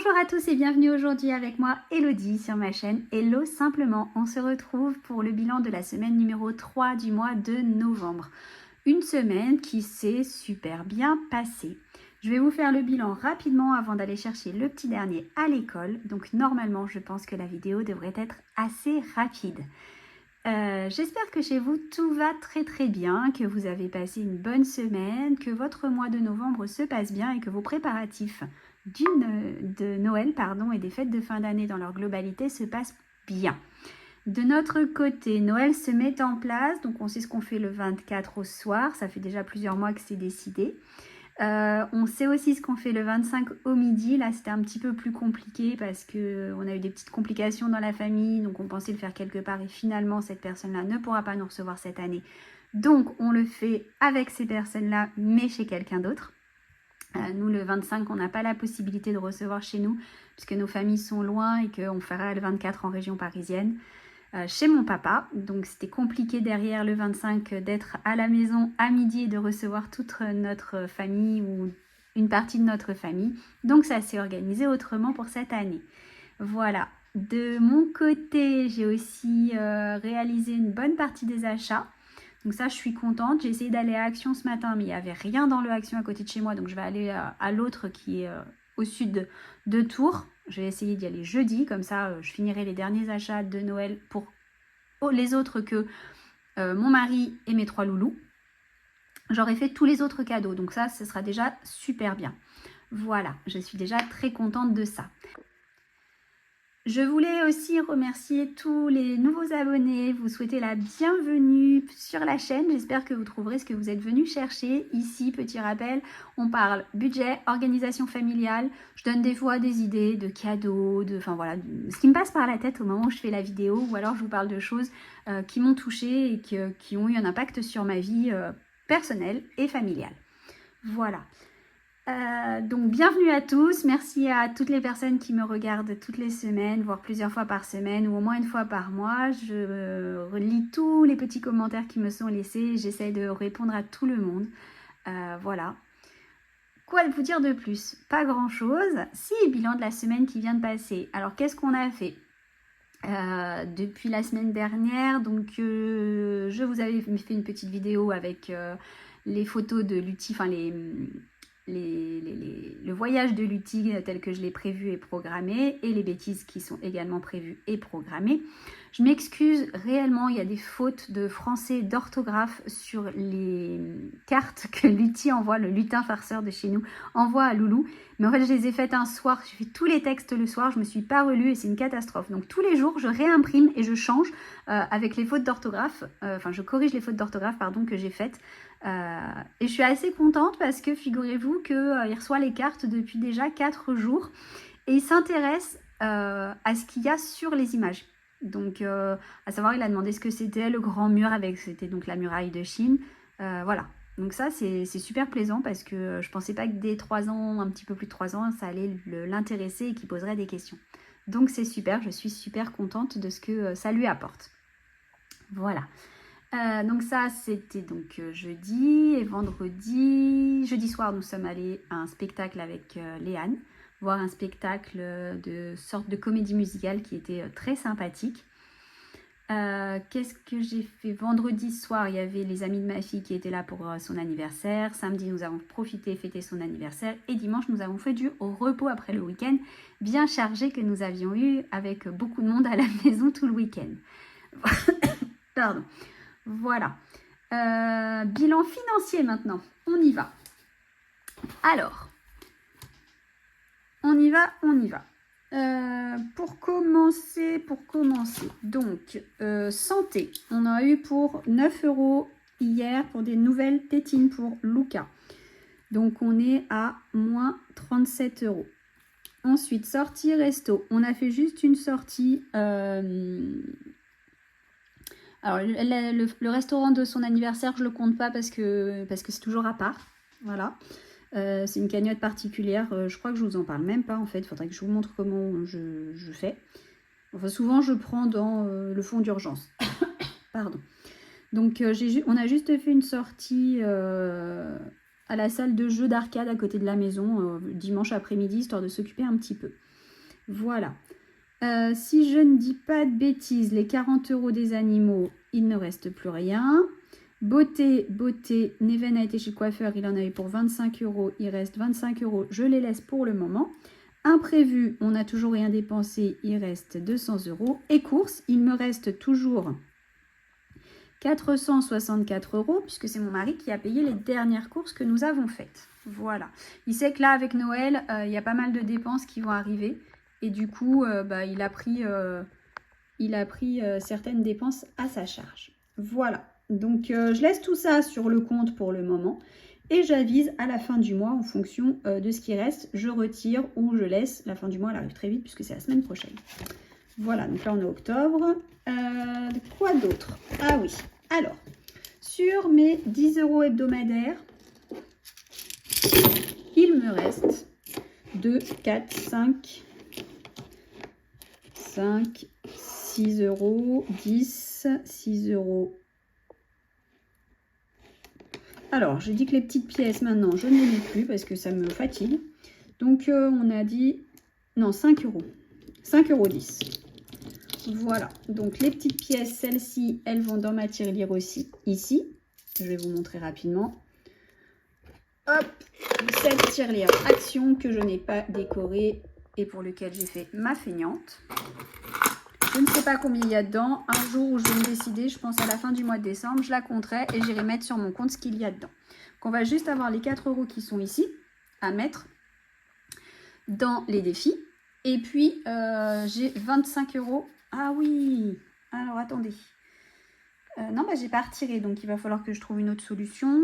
Bonjour à tous et bienvenue aujourd'hui avec moi Elodie sur ma chaîne Hello Simplement. On se retrouve pour le bilan de la semaine numéro 3 du mois de novembre. Une semaine qui s'est super bien passée. Je vais vous faire le bilan rapidement avant d'aller chercher le petit dernier à l'école. Donc normalement je pense que la vidéo devrait être assez rapide. J'espère que chez vous tout va très bien, que vous avez passé une bonne semaine, que votre mois de novembre se passe bien et que vos préparatifs de Noël et des fêtes de fin d'année dans leur globalité se passent bien. De notre côté, Noël se met en place, donc on sait ce qu'on fait le 24 au soir, ça fait déjà plusieurs mois que c'est décidé. On sait aussi ce qu'on fait le 25 au midi. Là, c'était un petit peu plus compliqué parce qu'on a eu des petites complications dans la famille. Donc, on pensait le faire quelque part et finalement, cette personne-là ne pourra pas nous recevoir cette année. Donc, on le fait avec ces personnes-là, mais chez quelqu'un d'autre. Nous, le 25, on n'a pas la possibilité de recevoir chez nous puisque nos familles sont loin et qu'on fera le 24 en région parisienne. Chez mon papa, donc c'était compliqué derrière le 25 d'être à la maison à midi et de recevoir toute notre famille ou une partie de notre famille, donc ça s'est organisé autrement pour cette année. Voilà, de mon côté j'ai aussi réalisé une bonne partie des achats, donc ça je suis contente. J'ai essayé d'aller à Action ce matin mais il n'y avait rien dans le Action à côté de chez moi, donc je vais aller à l'autre qui est au sud de Tours. Je vais essayer d'y aller jeudi, comme ça je finirai les derniers achats de Noël pour les autres que mon mari et mes 3 loulous. J'aurai fait tous les autres cadeaux, donc ça, ce sera déjà super bien. Voilà, je suis déjà très contente de ça. Je voulais aussi remercier tous les nouveaux abonnés, vous souhaiter la bienvenue sur la chaîne. J'espère que vous trouverez ce que vous êtes venus chercher. Ici, petit rappel, on parle budget, organisation familiale. Je donne des fois des idées de cadeaux, enfin voilà, ce qui me passe par la tête au moment où je fais la vidéo. Ou alors je vous parle de choses qui m'ont touchée et qui ont eu un impact sur ma vie personnelle et familiale. Voilà. Donc bienvenue à tous, merci à toutes les personnes qui me regardent toutes les semaines, voire plusieurs fois par semaine ou au moins une fois par mois. Je relis tous les petits commentaires qui me sont laissés, j'essaie de répondre à tout le monde. Voilà. Quoi vous dire de plus? Pas grand chose. Si, bilan de la semaine qui vient de passer. Alors qu'est-ce qu'on a fait depuis la semaine dernière? Donc je vous avais fait une petite vidéo avec les photos de l'outil, enfin le voyage de Lutti tel que je l'ai prévu et programmé et les bêtises qui sont également prévues et programmées. Je m'excuse réellement, il y a des fautes de français, d'orthographe sur les cartes que Lutti envoie, le lutin farceur de chez nous envoie à Loulou. Mais en fait, je les ai faites un soir, j'ai fait tous les textes le soir, je me suis pas relue et c'est une catastrophe. Donc tous les jours, je réimprime et je change avec les fautes d'orthographe, je corrige les fautes d'orthographe que j'ai faites. Et je suis assez contente parce que figurez-vous qu'il reçoit les cartes depuis déjà 4 jours et il s'intéresse à ce qu'il y a sur les images. Donc à savoir, il a demandé ce que c'était le grand mur c'était donc la muraille de Chine. Voilà, donc ça c'est super plaisant parce que je pensais pas que dès 3 ans, un petit peu plus de 3 ans, ça allait l'intéresser et qu'il poserait des questions. Donc c'est super, je suis super contente de ce que ça lui apporte. Voilà. Donc ça c'était donc jeudi et jeudi soir nous sommes allés à un spectacle avec Léane, voir un spectacle de sorte de comédie musicale qui était très sympathique. Qu'est-ce que j'ai fait? Vendredi soir il y avait les amis de ma fille qui étaient là pour son anniversaire. Samedi nous avons profité fêter son anniversaire et dimanche nous avons fait du repos après le week-end bien chargé que nous avions eu avec beaucoup de monde à la maison tout le week-end. Pardon. Voilà. Bilan financier maintenant. On y va. Alors, on y va. Pour commencer. Donc, santé. On a eu pour 9 € hier pour des nouvelles tétines pour Luca. Donc, on est à moins 37 €. Ensuite, sortie resto. On a fait juste une sortie... Alors, le restaurant de son anniversaire, je le compte pas parce que c'est toujours à part. Voilà. C'est une cagnotte particulière. Je crois que je vous en parle même pas en fait. Il faudrait que je vous montre comment je fais. Enfin, souvent, je prends dans le fonds d'urgence. Pardon. Donc, on a juste fait une sortie à la salle de jeux d'arcade à côté de la maison dimanche après-midi, histoire de s'occuper un petit peu. Voilà. Si je ne dis pas de bêtises, les 40 € des animaux, il ne reste plus rien. Beauté, Neven a été chez le coiffeur, il en avait pour 25 €, il reste 25 €, je les laisse pour le moment. Imprévu, on n'a toujours rien dépensé, il reste 200 €. Et courses, il me reste toujours 464 €, puisque c'est mon mari qui a payé les dernières courses que nous avons faites. Voilà. Il sait que là, avec Noël, il y a pas mal de dépenses qui vont arriver. Et du coup, il a pris certaines dépenses à sa charge. Voilà. Donc, je laisse tout ça sur le compte pour le moment. Et j'avise à la fin du mois en fonction de ce qui reste. Je retire ou je laisse. La fin du mois, elle arrive très vite puisque c'est la semaine prochaine. Voilà, donc là, on est octobre. Quoi d'autre? Ah oui. Alors, sur mes 10 € hebdomadaires, il me reste 2, 4, 5, 6 €, 10, 6 €. Alors, je dis que les petites pièces, maintenant, je ne les lis plus parce que ça me fatigue. Donc, on a dit... Non, 5 €. 5,10 €. Voilà. Donc, les petites pièces, celles-ci, elles vont dans ma tirelire aussi, ici. Je vais vous montrer rapidement. Hop, cette tirelire Action que je n'ai pas décorée et pour lequel j'ai fait ma feignante. Je ne sais pas combien il y a dedans. Un jour où je vais me décider, je pense à la fin du mois de décembre, je la compterai et j'irai mettre sur mon compte ce qu'il y a dedans. Donc on va juste avoir les 4 € qui sont ici à mettre dans les défis. Et puis j'ai 25 €. Ah oui, alors attendez. Non, j'ai pas retiré, donc il va falloir que je trouve une autre solution.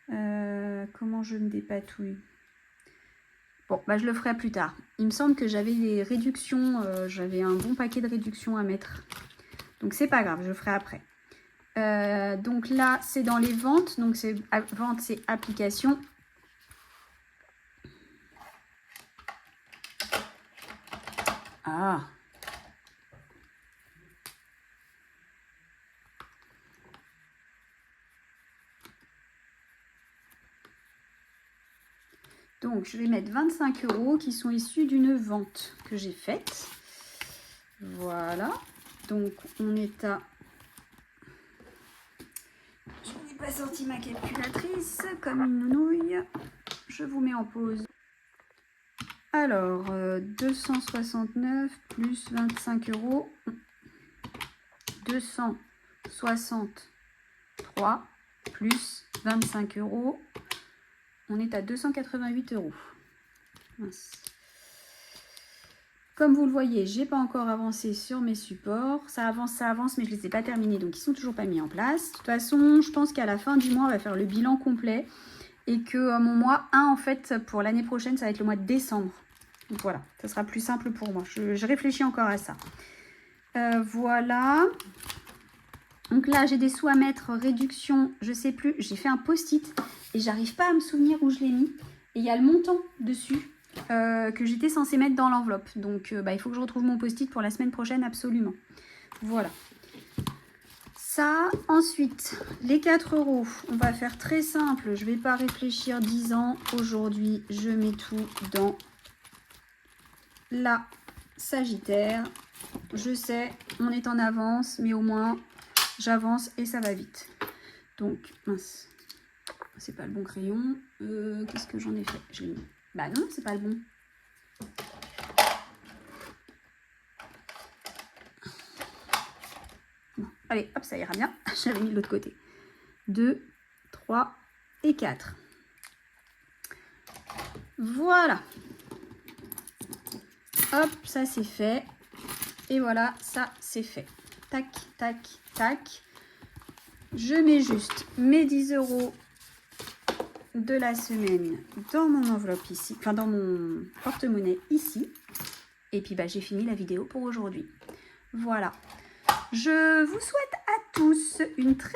Comment je me dépatouille? Bon, je le ferai plus tard. Il me semble que j'avais des réductions, j'avais un bon paquet de réductions à mettre. Donc, c'est pas grave, je ferai après. Donc là, c'est dans les ventes. Donc, c'est vente, c'est application. Ah! Donc, je vais mettre 25 € qui sont issus d'une vente que j'ai faite. Voilà. Donc, on est à... Je n'ai pas sorti ma calculatrice comme une nounouille. Je vous mets en pause. Alors, 269 plus 25 €. 263 plus 25 €. On est à 288 €. Mince. Comme vous le voyez, j'ai pas encore avancé sur mes supports. Ça avance, mais je les ai pas terminés, donc ils sont toujours pas mis en place. De toute façon, je pense qu'à la fin du mois, on va faire le bilan complet. Et que mon mois 1, en fait, pour l'année prochaine, ça va être le mois de décembre. Donc voilà, ça sera plus simple pour moi. Je réfléchis encore à ça. Voilà. Donc là, j'ai des sous à mettre, réduction, je sais plus. J'ai fait un post-it et j'arrive pas à me souvenir où je l'ai mis. Et il y a le montant dessus que j'étais censée mettre dans l'enveloppe. Donc il faut que je retrouve mon post-it pour la semaine prochaine, absolument. Voilà. Ça, ensuite, les 4 €, on va faire très simple. Je ne vais pas réfléchir 10 ans. Aujourd'hui, je mets tout dans la Sagittaire. Je sais, on est en avance, mais au moins... j'avance et ça va vite. Donc, mince. C'est pas le bon crayon. Qu'est-ce que j'en ai fait? Je l'ai mis. Bah non, c'est pas le bon. Bon, allez, hop, ça ira bien. J'avais mis de l'autre côté. 2, 3 et 4. Voilà. Hop, ça c'est fait. Et voilà, ça c'est fait. Tac, tac, tac. Je mets juste mes 10 € de la semaine dans mon enveloppe ici, enfin dans mon porte-monnaie ici. Et puis j'ai fini la vidéo pour aujourd'hui. Voilà. Je vous souhaite à tous une très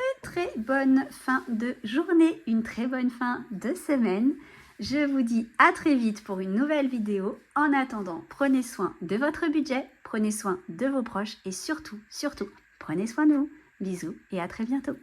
bonne fin de journée, une très bonne fin de semaine. Je vous dis à très vite pour une nouvelle vidéo. En attendant, prenez soin de votre budget, prenez soin de vos proches et surtout, prenez soin de vous. Bisous et à très bientôt.